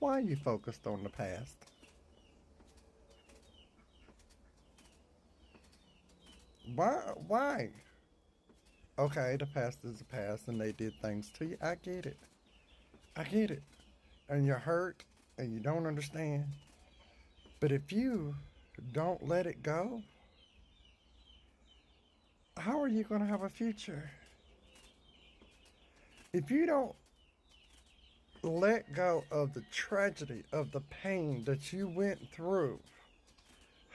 Why are you focused on the past? Why? Okay, the past is the past and they did things to you. I get it. I get it. And you're hurt and you don't understand. But if you don't let it go, how are you going to have a future? If you don't let go of the tragedy, of the pain that you went through,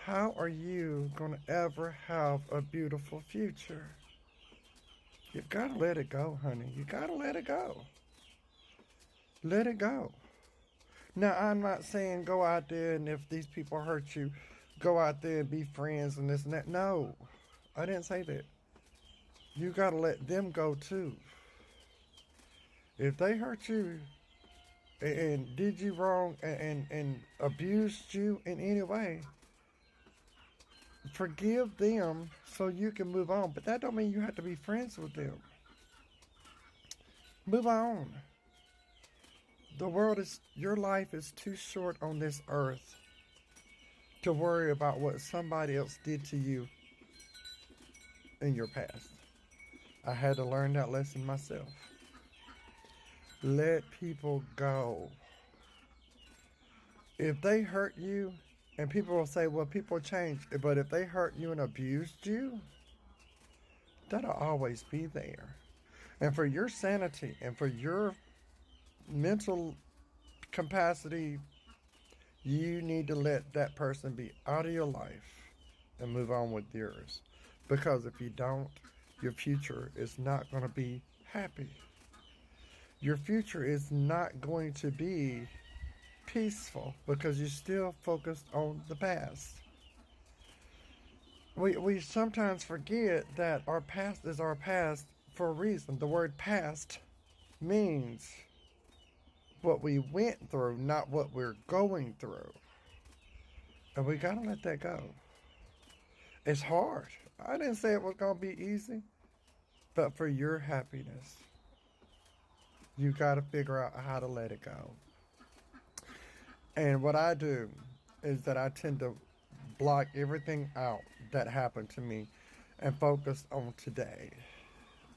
how are you going to ever have a beautiful future? You've got to let it go, honey. You got to let it go. Let it go. Now, I'm not saying go out there and if these people hurt you, go out there and be friends and this and that. No, I didn't say that. You got to let them go too. If they hurt you and did you wrong and abused you in any way, forgive them so you can move on. But that don't mean you have to be friends with them. Move on. Your life is too short on this earth to worry about what somebody else did to you in your past. I had to learn that lesson myself. Let people go. If they hurt you, and people will say, well, people change, but if they hurt you and abused you, that'll always be there. And for your sanity and for your mental capacity, you need to let that person be out of your life and move on with yours. Because if you don't, your future is not going to be happy. Your future is not going to be peaceful because you're still focused on the past. We sometimes forget that our past is our past for a reason. The word past means what we went through, not what we're going through. And we gotta let that go. It's hard. I didn't say it was gonna be easy, but for your happiness, you gotta figure out how to let it go. And what I do is that I tend to block everything out that happened to me and focus on today.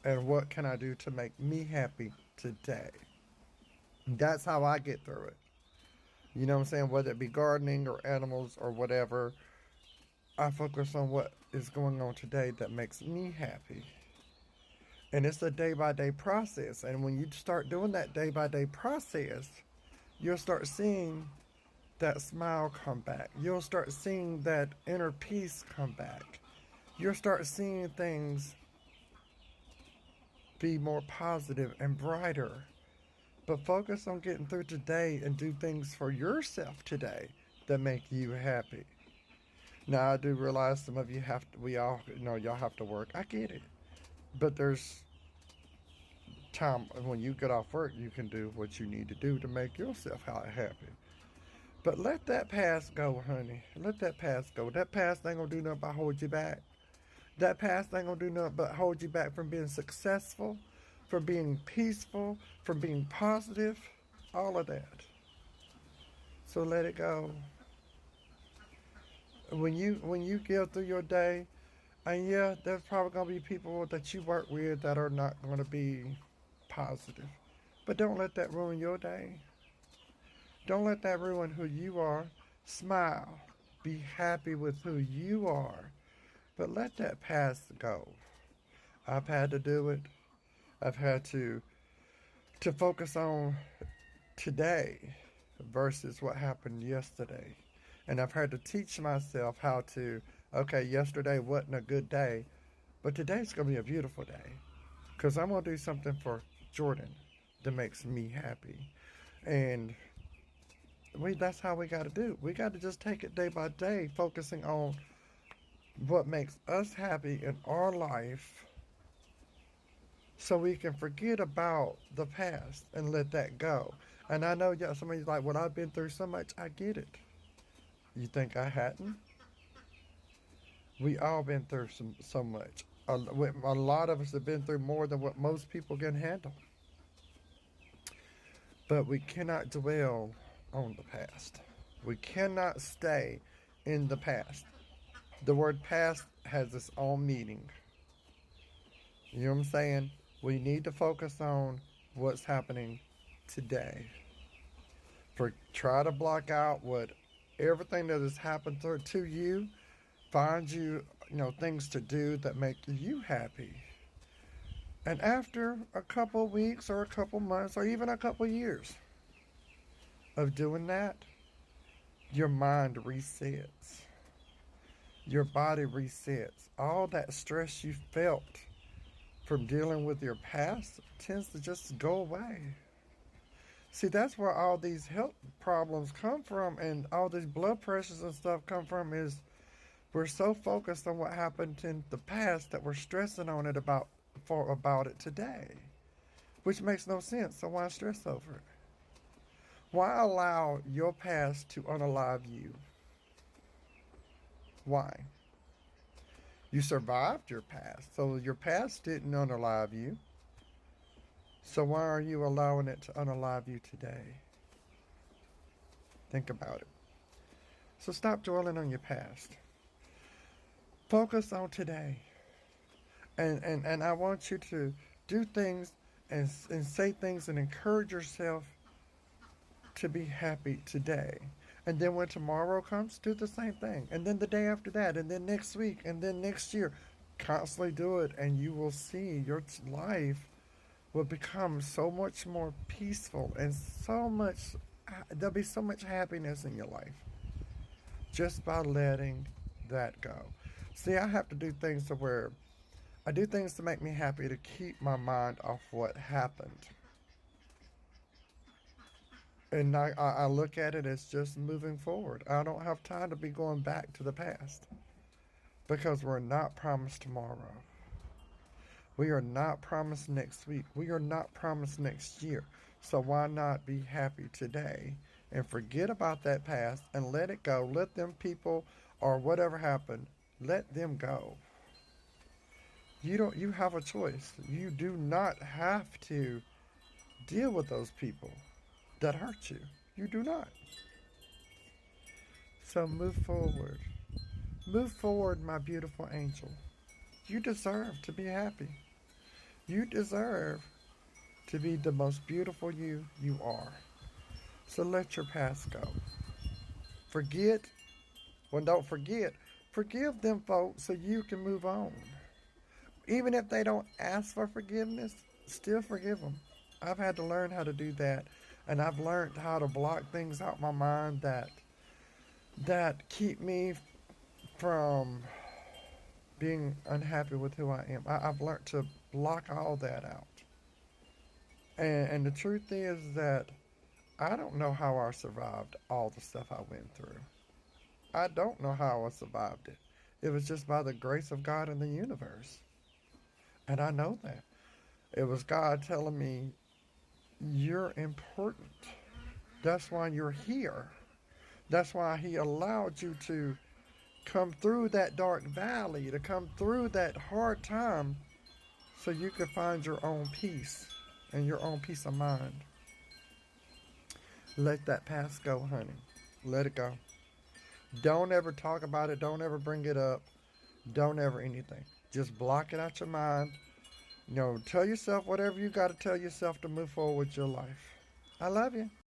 And what can I do to make me happy today? That's how I get through it. You know what I'm saying? Whether it be gardening or animals or whatever, I focus on what is going on today that makes me happy. And it's a day by day process. And when you start doing that day by day process, you'll start seeing that smile come back. You'll start seeing that inner peace come back. You'll start seeing things be more positive and brighter. But focus on getting through today and do things for yourself today that make you happy. Now I do realize some of you have to, we all, y'all have to work. I get it. But there's time when you get off work, you can do what you need to do to make yourself happy. But let that past go, honey. Let that past go. That past ain't gonna do nothing but hold you back. That past ain't gonna do nothing but hold you back from being successful, from being peaceful, from being positive, all of that. So let it go. When you go through your day, and yeah, there's probably gonna be people that you work with that are not gonna be positive. But don't let that ruin your day. Don't let that ruin who you are. Smile. Be happy with who you are. But let that past go. I've had to do it. I've had to focus on today versus what happened yesterday. And I've had to teach myself how to, okay, yesterday wasn't a good day, but today's going to be a beautiful day. Because I'm going to do something for Jordan that makes me happy. And that's how we got to do. We got to just take it day by day, focusing on what makes us happy in our life so we can forget about the past and let that go. And I know somebody's like, well, I've been through so much. I get it. You think I hadn't? We all been through so much. A lot of us have been through more than what most people can handle. But we cannot dwell on the past. We cannot stay in the past. The word past has its own meaning. You know what I'm saying? We need to focus on what's happening today. Try to block out what everything that has happened to you. Find you, things to do that make you happy. And after a couple weeks or a couple months or even a couple years of doing that, your mind resets. Your body resets. All that stress you felt from dealing with your past tends to just go away. See, that's where all these health problems come from and all these blood pressures and stuff come from is we're so focused on what happened in the past that we're stressing on it about it today, which makes no sense. So why stress over it? Why allow your past to unalive you? Why? You survived your past, so your past didn't unalive you. So why are you allowing it to unalive you today? Think about it. So stop dwelling on your past. Focus on today. And I want you to do things and say things and encourage yourself to be happy today. And then when tomorrow comes, do the same thing. And then the day after that, and then next week, and then next year. Constantly do it, and you will see your life will become so much more peaceful and there'll be so much happiness in your life just by letting that go. See, I have to do things to where I do things to make me happy to keep my mind off what happened. And I look at it as just moving forward. I don't have time to be going back to the past because we're not promised tomorrow. We are not promised next week. We are not promised next year. So why not be happy today and forget about that past and let it go. Let them people or whatever happened, let them go. You have a choice. You do not have to deal with those people that hurt you. You do not. So move forward. Move forward, my beautiful angel. You deserve to be happy. You deserve to be the most beautiful you are. So let your past go. Forget, well, don't forget, forgive them folks so you can move on. Even if they don't ask for forgiveness, still forgive them. I've had to learn how to do that, and I've learned how to block things out my mind that keep me from being unhappy with who I am. I've learned to block all that out. And the truth is that I don't know how I survived all the stuff I went through. I don't know how I survived it. It was just by the grace of God in the universe. And I know that. It was God telling me, you're important. That's why you're here. That's why He allowed you to come through that dark valley, to come through that hard time so you could find your own peace and your own peace of mind. Let that past go, honey. Let it go. Don't ever talk about it. Don't ever bring it up. Don't ever anything. Just block it out your mind. Tell yourself whatever you got to tell yourself to move forward with your life. I love you.